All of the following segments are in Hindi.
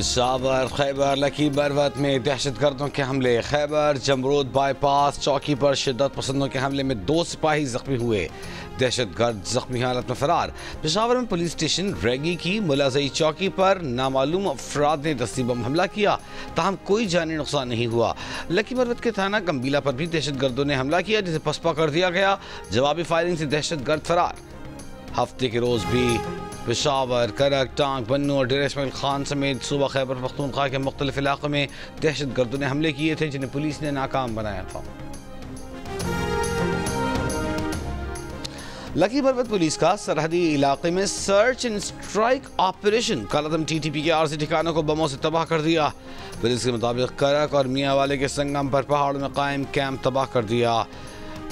पेशावर खैबर लकी बरवत में दहशतगर्दों के हमले। खैबर जमरूद बाईपास चौकी पर शिद्दत पसंदों के हमले में 2 सिपाही जख्मी हुए। दहशतगर्द जख्मी हालत में फरार। पेशावर में पुलिस स्टेशन रैगी की मुलाजई चौकी पर नामालूम अफराद ने दस्ती बम हमला किया, ताहम कोई जानी नुकसान नहीं हुआ। लकी बरवत के थाना गंबीला पर भी दहशतगर्दों ने हमला किया, जिसे पसपा कर दिया गया। जवाबी फायरिंग से दहशतगर्द फरार। हफ्ते के रोज भी पेशावर, करक, टांग, बन्नू और डेरा इस्माइल खान समेत सूबा खैबर पख्तूनख्वा के मुख्तलिफ इलाकों में दहशतगर्दों ने हमले किए थे, जिन्हें पुलिस ने नाकाम बनाया था। लकी बरवत पुलिस का सरहदी इलाके में search and strike operation Kaladam TTP के आरजी ठिकानों को बमों से तबाह कर दिया। पुलिस के मुताबिक करक और मियांवाले के संगम पर पहाड़ों में कायम कैंप तबाह कर दिया।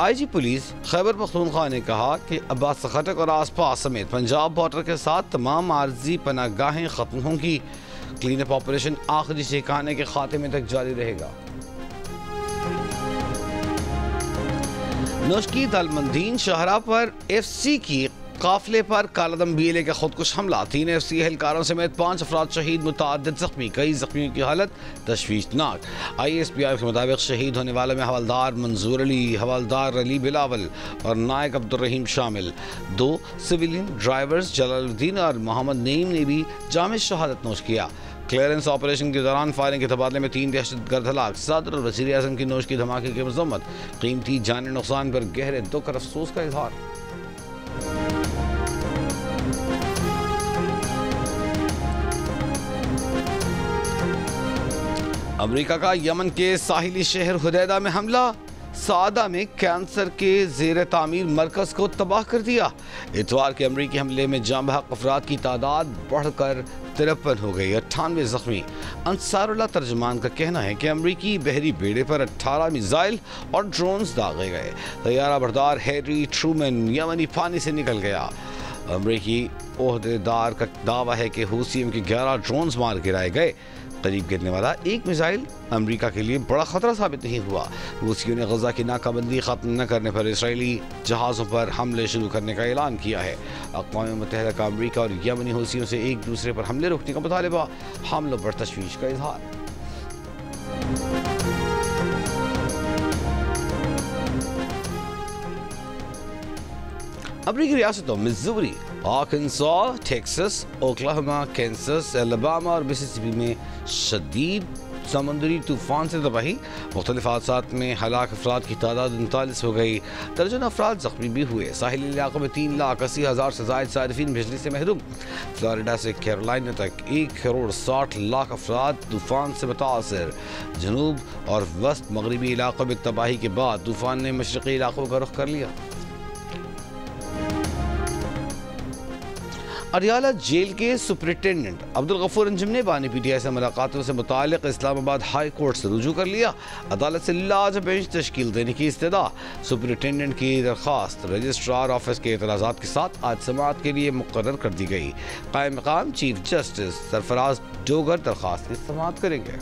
IG पुलिस खैबर पख्तूनख्वा ने कहा कि अब्बास खटक और आसपास समेत पंजाब बॉर्डर के साथ तमाम आर्जी पनागाहें खत्म होंगी। क्लीन अप ऑपरेशन आखिरी ठिकाने के खात्मे तक जारी रहेगा। नौशकी तलमंदीन शाहरा पर FC की काफिले पर कालादम BLA का खुदकुश हमला। 3 FC एहलकारों समेत 5 अफराद शहीद, मुतअद्दिद जख्मी। कई जख्मियों की हालत तशवीशनाक। ISPR के मुताबिक शहीद होने वालों में हवलदार मंजूर अली, हवलदार अली बिलावल और नायक अब्दुर्रहीम शामिल। 2 सिविलियन ड्राइवर्स जलालुद्दीन और मोहम्मद नईम ने भी जाम शहादत नोश किया। क्लियरेंस ऑपरेशन के दौरान फायरिंग के तबादले में 3 दहशतगर्द हलाक। सदर और वज़ीर आज़म की नोश की धमाके की मज़म्मत। कीमती जानी नुकसान पर गहरे दुख और अफसोस का इजहार। अमेरिका का यमन के साहिली शहर हुदैदा में हमला। सादा में कैंसर के ज़ेर तामीर मरकज़ को तबाह कर दिया। इतवार के अमरीकी हमले में जाँ बहक अफराद की तादाद बढ़कर 53 हो गई, 98 जख्मी। अंसारुल्लाह तर्जमान का कहना है कि अमरीकी बहरी बेड़े पर 18 मिसाइल और ड्रोन्स दागे गए। तैयारा बरदार हैरी ट्रूमैन यमनी पानी से निकल गया। अमरीकी ओहदेदार का दावा है कि हूसियों के 11 ड्रोन्स मार गिराए गए। करीब गिरने वाला एक मिसाइल अमेरिका के लिए बड़ा खतरा साबित नहीं हुआ। हूसियों ने गजा की नाकाबंदी खत्म न करने पर इसराइली जहाज़ों पर हमले शुरू करने का ऐलान किया है। अक़वाम मुत्तहिदा का अमेरिका और यमनी हूसियों से एक दूसरे पर हमले रोकने का मुतालिबा। हमलों पर तशवीश का इजहार। अमरीकी रियासतों Missouri, आर्कनसा, Texas, Oklahoma, Kansas, Alabama और मिसिसिपी में शदीद समुद्री तूफान से तबाही। मुख्तलिफ हादसात में हलाक अफराद की तादाद 39 हो गई। दर्जन अफराद जख्मी भी हुए। साहिली इलाकों में 3,80,000 से ज़ायद सारिफीन बिजली से महरूम। फ्लोरिडा से कैरोलिना तक 1,60,00,000 अफराद तूफान से मुतासर। जनूब और वस्त मगरबी इलाकों में तबाही के बाद तूफान ने मशरक़ी इलाकों का रुख कर लिया। अडियाला जेल के सुपरिटेंडेंट अब्दुल गफूर अंजुम ने बानी PTI से मुलाकातों से मुतालिक इस्लामाबाद हाई कोर्ट से रुजू कर लिया। अदालत से लार्ज बेंच तश्कील देने की इस्तदा। सुपरिटेंडेंट की दरख्वास्त रजिस्ट्रार ऑफिस के एतराज़ात के साथ आज समाअत के लिए मुकर्रर कर दी गई। कायम मकाम चीफ जस्टिस सरफराज डोगर दरख्वास्त की समाअत करेंगे।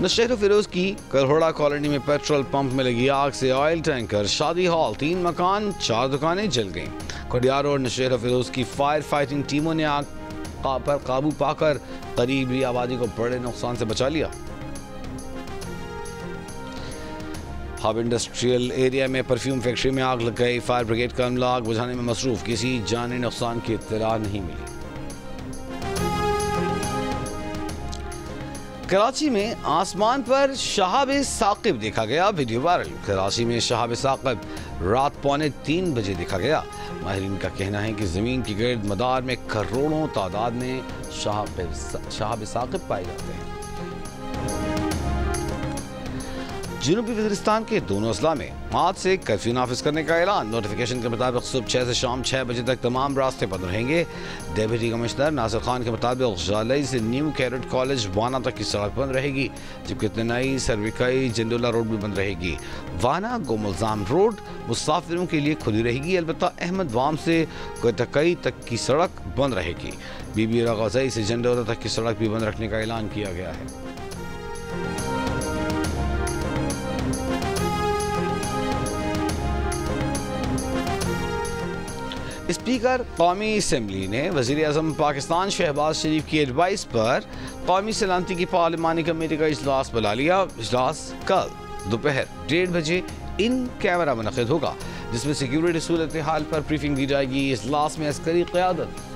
नौशहर फिरोज की करहोड़ा कॉलोनी में पेट्रोल पंप में लगी आग से ऑयल टैंकर, शादी हॉल, 3 मकान, 4 दुकानें जल गईं। खडियार और नौशहर फिरोज की फायर फाइटिंग टीमों ने आग पर काबू पाकर करीबी आबादी को बड़े नुकसान से बचा लिया। हब इंडस्ट्रियल एरिया में परफ्यूम फैक्ट्री में आग लग गई। फायर ब्रिगेड का अमला आग बुझाने में मसरूफ। किसी जानी नुकसान की इत्तला नहीं मिली। कराची में आसमान पर शहाब साकिब देखा गया। Video viral. कराची में शहाब साकिब रात 2:45 बजे देखा गया। माहिरीन का कहना है कि ज़मीन की गिर्द मदार में करोड़ों तादाद में शहाब साकिब पाए जाते हैं। जनूबी वज़ीरिस्तान के दोनों अजला में आज से कर्फ्यू नाफिज करने का ऐलान। नोटिफिकेशन के मुताबिक सुबह 6 से शाम 6 बजे तक तमाम रास्ते बंद रहेंगे। डेप्यूटी कमिश्नर नासिर खान के मुताबिक जालई से न्यू कैरेट कॉलेज वाना तक की सड़क बंद रहेगी, जबकि तनाई, सरविकाई, जंडोला रोड भी बंद रहेगी। वाना गोमुलजाम रोड मुसाफिरों के लिए खुली रहेगी, अलबत्ता अहमद वाम से कोतकई तक की सड़क बंद रहेगी। बीबी रग़ज़ई से जंडोला तक की सड़क भी बंद रखने का ऐलान किया गया है। स्पीकर कौमी असम्बली ने वज़ीर आज़म पाकिस्तान शहबाज शरीफ की एडवाइस पर कौमी सलामती की पार्लिमानी कमेटी का इजलास बुला लिया। इजलास कल दोपहर 1:30 बजे इन कैमरा मुनक़िद होगा, जिसमें सिक्योरिटी सूरत हाल पर ब्रीफिंग दी जाएगी। इजलास में अस्करी क़यादत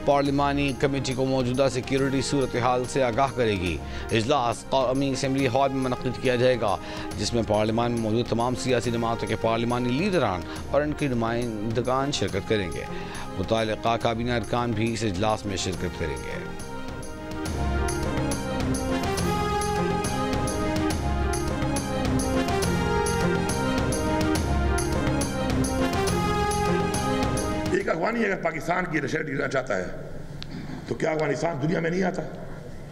पार्लिमानी कमेटी को मौजूदा सिक्योरिटी सूरत हाल से आगाह करेगी। इजलास कौमी असम्बली हॉल में मुनक़िद किया जाएगा, जिसमें पार्लियामान में मौजूद तमाम सियासी जमातों के पार्लिमानी लीडरान और उनके नुमाइंदगान शिरकत करेंगे। मुतल्लिक़ा काबीना अरकान भी इस इजलास में शिरकत करेंगे। एक अफगानी अगर पाकिस्तान की नशर गिरना चाहता है तो क्या अफगानिस्तान दुनिया में नहीं आता?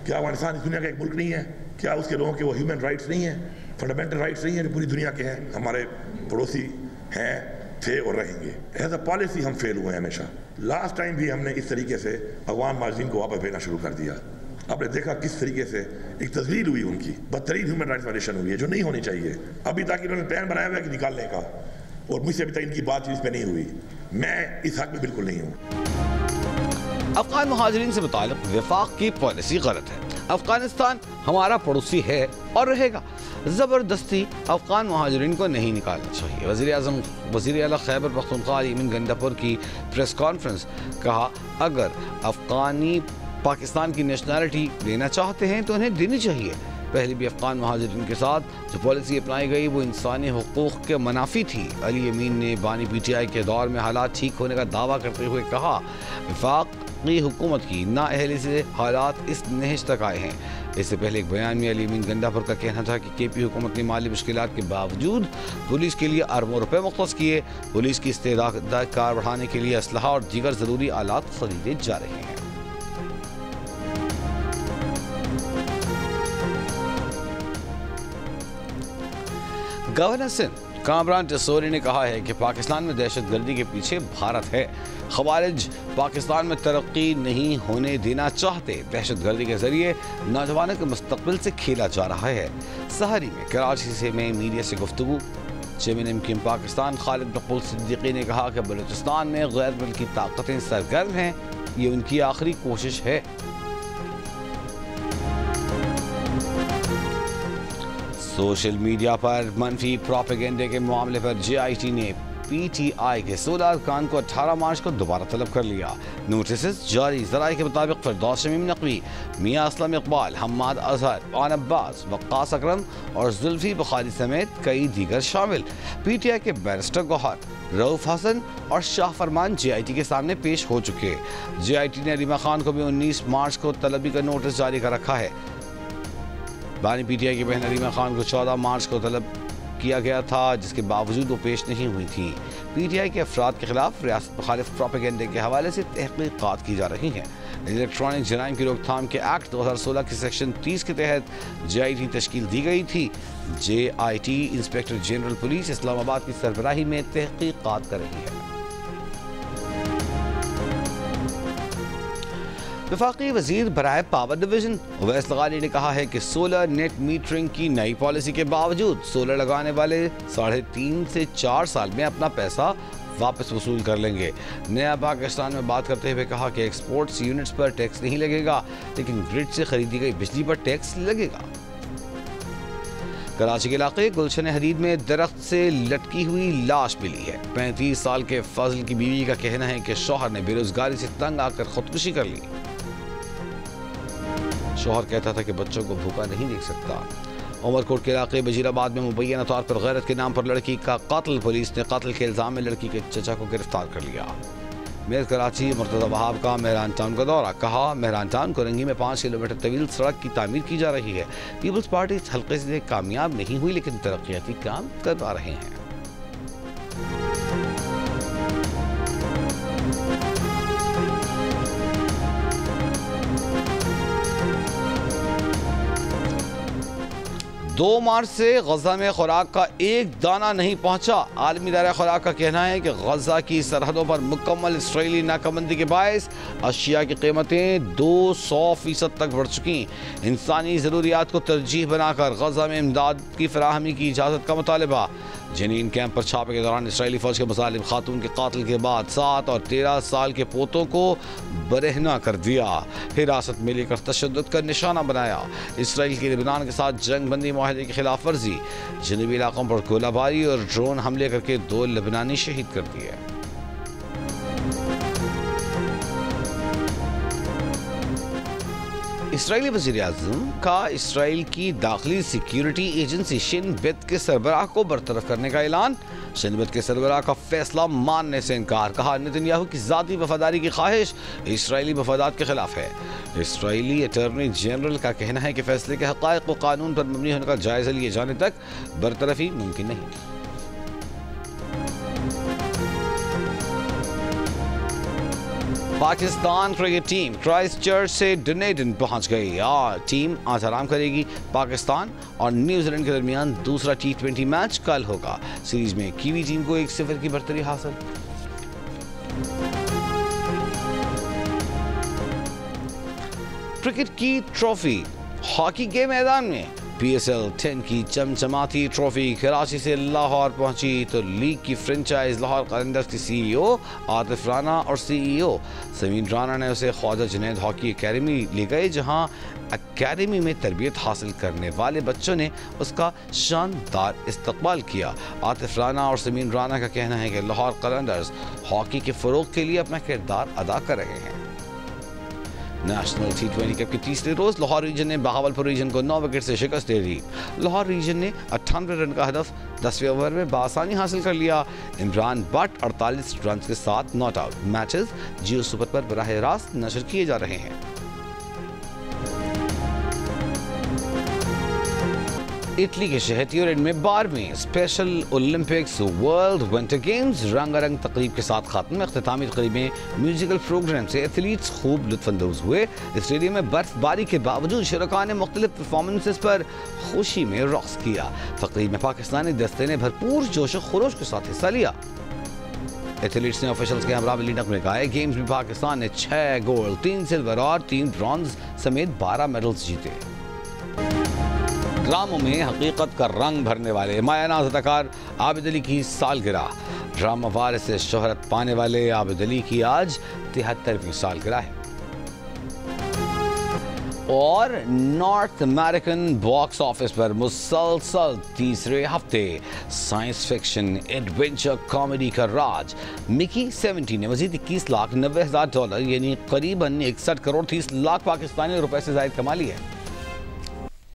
क्या अफगानिस्तान इस दुनिया का एक मुल्क नहीं है? क्या उसके लोगों के वो ह्यूमन राइट्स नहीं है, फंडामेंटल राइट्स नहीं है जो पूरी दुनिया के हैं? हमारे पड़ोसी हैं, थे और रहेंगे। एज अ पॉलिसी हम फेल हुए हैं हमेशा। लास्ट टाइम भी हमने इस तरीके से अफगान माजिन को वापस भेजना शुरू कर दिया। आपने देखा किस तरीके से एक तस्वीर हुई, उनकी बदतरीन ह्यूमन राइट्स वायलेशन हुई है जो नहीं होनी चाहिए। अभी तक इन्होंने प्लान बनाया हुआ है कि निकालने का, और मुझसे अभी तक इनकी बातचीत इस पर नहीं हुई। मैं इस हक में बिल्कुल नहीं हूँ। अफगान मुहाजिरीन से मुताल्लिक़ वफाक की पॉलिसी गलत है। अफगानिस्तान हमारा पड़ोसी है और रहेगा। ज़बरदस्ती अफगान मुहाजिरीन को नहीं निकालना चाहिए। वज़ीर आला खैबर पख्तूनख्वा यमीन गंडापुर की प्रेस कॉन्फ्रेंस कहा, अगर अफगानी पाकिस्तान की नेशनलिटी लेना चाहते हैं तो उन्हें देनी चाहिए। पहले भी अफगान मुहाजिरीन के साथ जो पॉलिसी अपनाई गई वो इंसानी हुकूक़ के मुनाफी थी। अली यमीन ने बानी PTI के दौर में हालात ठीक होने का दावा करते हुए कहा, वफाकी हुकूमत की नाअहली से हालात इस नहज तक आए हैं। इससे पहले एक बयान में अली यमीन गंडापुर का कहना था कि KP हुकूमत ने माली मुश्किलात के बावजूद पुलिस के लिए अरबों रुपए मुख्तस किए। पुलिस की इस्तेदाद कार बढ़ाने के लिए असलहा और दीगर ज़रूरी आलात खरीदे जा रहे हैं। गवर्नर सिंध कामरान टेसोरी ने कहा है कि पाकिस्तान में दहशतगर्दी के पीछे भारत है। खवारिज पाकिस्तान में तरक्की नहीं होने देना चाहते। दहशतगर्दी के जरिए नौजवानों के मुस्तकबिल से खेला जा रहा है। सहरी में कराची से में मीडिया से गुफ्तगू चेयरमैन MKM पाकिस्तान खालिद मकबूल सिद्दीकी ने कहा कि बलूचिस्तान में गैर मुल्की ताकतें सरगर्म हैं, ये उनकी आखिरी कोशिश है। सोशल मीडिया पर मनफी प्रोपेगेंडे के मामले पर JIT ने PTI के 16 अरकान को 18 मार्च को दोबारा तलब कर लिया। नोटिस जारी। ज़राए के मुताबिक फिरदौस शमीम नकवी, मियां असलम इकबाल, हम्माद अजहर, आन अब्बास, वक्कास अकरम और जुल्फी बुखारी समेत कई दीगर शामिल। PTI के बैरिस्टर गौहर, रऊफ हसन और शाह फरमान JIT के सामने पेश हो चुके। JIT ने रीमा खान को भी 19 मार्च को तलबी का नोटिस जारी कर रखा है। बानी PTI की बहन रीमा खान को 14 मार्च को तलब किया गया था, जिसके बावजूद वो पेश नहीं हुई थी। PTI के अफराद के खिलाफ रियासत मुखालिफ प्रोपेगेंडे के हवाले से तहक़ीक़ात की जा रही हैं। इलेक्ट्रॉनिक जराइम की रोकथाम के एक्ट 2016 के सेक्शन 30 के तहत JIT तश्कील दी गई थी। JIT inspector general police Islamabad की सरबराही में तहक़ीक़ात कर रही है। वफाकी वजीर बराए पावर डिवीजन उवैस लगानी ने कहा है कि सोलर नेट मीटरिंग की नई पॉलिसी के बावजूद सोलर लगाने वाले 3.5 से 4 साल में अपना पैसा वापस वसूल कर लेंगे। नया पाकिस्तान में बात करते हुए कहा कि एक्सपोर्ट्स यूनिट्स पर टैक्स नहीं लगेगा, लेकिन ग्रिड से खरीदी गई बिजली पर टैक्स लगेगा। कराची के इलाके गुलशन हदीद में दरख्त से लटकी हुई लाश मिली है। 35 साल के फजल की बीवी का कहना है कि शौहर ने बेरोजगारी से तंग आकर खुदकुशी कर ली। शौहर कहता था कि बच्चों को भूखा नहीं देख सकता। उमरकोट के इलाके वजीराबाद में मुबैना तौर पर गैरत के नाम पर लड़की का कत्ल। पुलिस ने कत्ल के इल्जाम में लड़की के चचा को गिरफ्तार कर लिया। मेयर कराची मुर्तज़ा वहाब का मेहरान टाउन का दौरा। कहा, मेहरान टाउन कोरंगी में 5 किलोमीटर तवील सड़क की तामीर की जा रही है। पीपल्स पार्टी इस हल्के से कामयाब नहीं हुई, लेकिन तरक्याती काम करवा रहे हैं। दो मार्च से गजा में खुराक का एक दाना नहीं पहुंचा। आलमी इदारा खुराक का कहना है कि गजा की सरहदों पर मुकम्मल इसराइली नाकाबंदी के बायस अशिया की कीमतें 200% तक बढ़ चुकी। इंसानी ज़रूरियात को तरजीह बनाकर गजा में इमदाद की फराहमी की इजाज़त का मुतालबा। जनीन कैंप पर छापे के दौरान इसराइली फौज के मुजालिम खातून के कातिल के बाद 7 और 13 साल के पोतों को बरहना कर दिया, हिरासत में लेकर तशद्दुद का निशाना बनाया। इसराइल की लेबनान के साथ जंग बंदी माहदे की खिलाफ वर्जी, जनूबी इलाकों पर गोलाबारी और ड्रोन हमले करके 2 लेबनानी शहीद कर दिए। इसराइली वज़ीर-ए-आज़म का इसराइल की दाखिली सिक्योरिटी एजेंसी शिन बेत के सरबराह को बरतरफ करने का ऐलान। शिन बेत के सरबराह का फैसला मानने से इनकार, कहा नेतन्याहू की ज़ाती वफादारी की ख्वाहिश इसराइली मफादात के खिलाफ है। इसराइली अटॉर्नी जनरल का कहना है कि फैसले के हक़ाइक़ को कानून पर मबनी होने का जायज़ा लिए जाने तक बरतरफी मुमकिन नहीं। पाकिस्तान क्रिकेट टीम क्राइस्टचर्च से डनेडन पहुंच गई और टीम आज आराम करेगी। पाकिस्तान और न्यूजीलैंड के दरमियान दूसरा T20 मैच कल होगा। सीरीज में कीवी टीम को 1-0 की बढ़तरी हासिल। क्रिकेट की ट्रॉफी हॉकी के मैदान में PSL 10 की चमचमाती ट्रॉफी कराची से लाहौर पहुंची तो लीग की फ्रेंचाइज लाहौर कलंदर्स की CEO आतिफ राना और CEO समीन राना ने उसे ख्वाजा जुनैद हॉकी एकेडमी ले गए, जहां एकेडमी में तरबियत हासिल करने वाले बच्चों ने उसका शानदार इस्तकबाल किया। आतिफ राना और समीन राना का कहना है कि लाहौर कलंदर्स हॉकी के फ़रोग़ के लिए अपना किरदार अदा कर रहे हैं। नेशनल T20 कप के तीसरे रोज लाहौर रीजन ने बहावलपुर रीजन को 9 विकेट से शिकस्त दे दी। लाहौर रीजन ने 98 रन का हदफ 10वें ओवर में बासानी हासिल कर लिया। इमरान बट 48 रन के साथ not out. Matches Jio super पर बराह रास्त नशर किए जा रहे हैं। इटली के शहर ट्यूरिन में 12वीं special Olympics world winter games रंगारंग तकरीब के साथ खत्म। इख्तितामी तकरीब में म्यूजिकल प्रोग्राम से एथलीट्स खूब लुत्फानंदोज हुए। स्टेडियम में बर्फबारी के बावजूद शुरका ने मुख्तलिफ परफॉर्मेंसेस पर खुशी में रक़्स किया। तकरीब में पाकिस्तानी दस्ते ने भरपूर जोश व खरोश के साथ हिस्सा लिया। एथलीट्स ने ऑफिशियल्स के हमरा मिली नगमे गाए। गेम्स में पाकिस्तान ने 6 गोल्ड, 3 सिल्वर और 3 ब्रॉन्ज समेत 12 मेडल्स जीते। ड्रामों में हकीकत का रंग भरने वाले मायानाज़ अदाकार आबिद अली की सालगिरह। ड्रामा वार से शोहरत पाने वाले आबिद अली की आज 73वीं सालगिरह है। और नॉर्थ अमेरिकन बॉक्स ऑफिस पर मुसलसल तीसरे हफ्ते साइंस फिक्शन एडवेंचर कॉमेडी का राज। मिकी 70 ने मजीद $21,90,000 यानी करीबन 61 करोड़ 30 लाख पाकिस्तानी रुपए से ज़ायद कमा ली है।